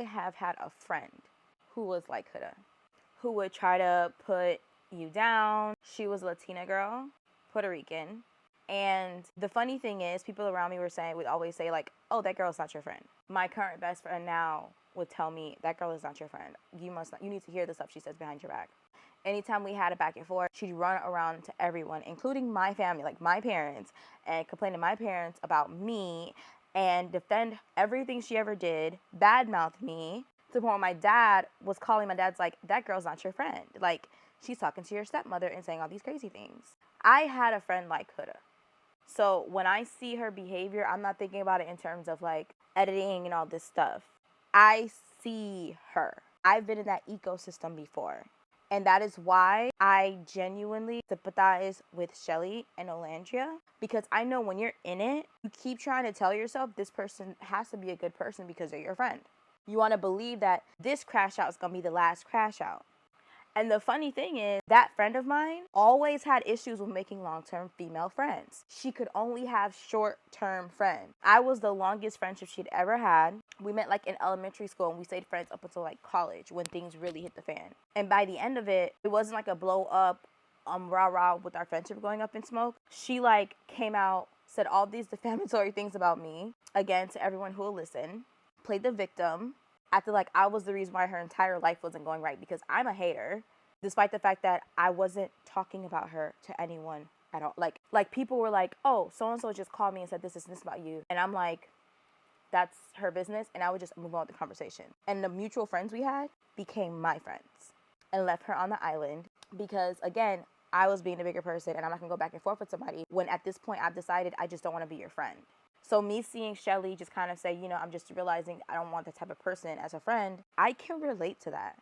have had a friend who was like Huda, who would try to put you down. She was a Latina girl, Puerto Rican. And the funny thing is, people around me would always say like, oh, that girl's not your friend. My current best friend now would tell me, that girl is not your friend. You need to hear the stuff she says behind your back. Anytime we had a back and forth, she'd run around to everyone, including my family, like my parents, and complain to my parents about me and defend everything she ever did, badmouth me, to the point where my dad was calling. My dad's like, that girl's not your friend. Like, she's talking to your stepmother and saying all these crazy things. I had a friend like Huda. So when I see her behavior, I'm not thinking about it in terms of like editing and all this stuff. I see her. I've been in that ecosystem before. And that is why I genuinely sympathize with Shelly and Olandria, because I know when you're in it, you keep trying to tell yourself this person has to be a good person because they're your friend. You want to believe that this crash out is going to be the last crash out. And the funny thing is, that friend of mine always had issues with making long-term female friends. She could only have short-term friends. I was the longest friendship she'd ever had. We met like in elementary school and we stayed friends up until like college when things really hit the fan. And by the end of it, it wasn't like a blow up, rah-rah with our friendship going up in smoke. She like came out, said all these defamatory things about me, again, to everyone who will listen, played the victim, acted like I was the reason why her entire life wasn't going right, because I'm a hater, despite the fact that I wasn't talking about her to anyone at all. Like people were like, oh, so-and-so just called me and said this about you. And I'm like, that's her business. And I would just move on with the conversation. And the mutual friends we had became my friends and left her on the island because, again, I was being the bigger person and I'm not going to go back and forth with somebody when at this point I've decided I just don't want to be your friend. So me seeing Shelly just kind of say, I'm just realizing I don't want that type of person as a friend, I can relate to that.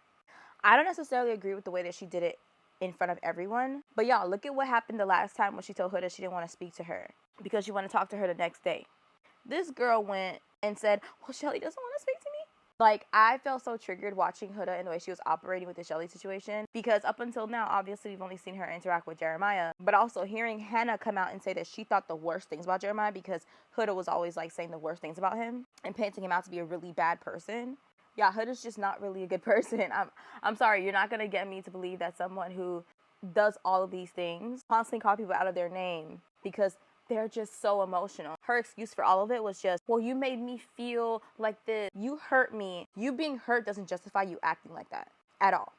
I don't necessarily agree with the way that she did it in front of everyone. But y'all, look at what happened the last time when she told Huda she didn't want to speak to her because she wanted to talk to her the next day. This girl went and said, well, Shelly doesn't want to speak to me. Like, I felt so triggered watching Huda and the way she was operating with the Shelly situation, because up until now, obviously, we've only seen her interact with Jeremiah, but also hearing Hannah come out and say that she thought the worst things about Jeremiah because Huda was always, like, saying the worst things about him and painting him out to be a really bad person. Yeah, Huda's just not really a good person. I'm sorry, you're not going to get me to believe that someone who does all of these things, constantly call people out of their name because they're just so emotional. Her excuse for all of it was just, well, you made me feel like this. You hurt me. You being hurt doesn't justify you acting like that at all.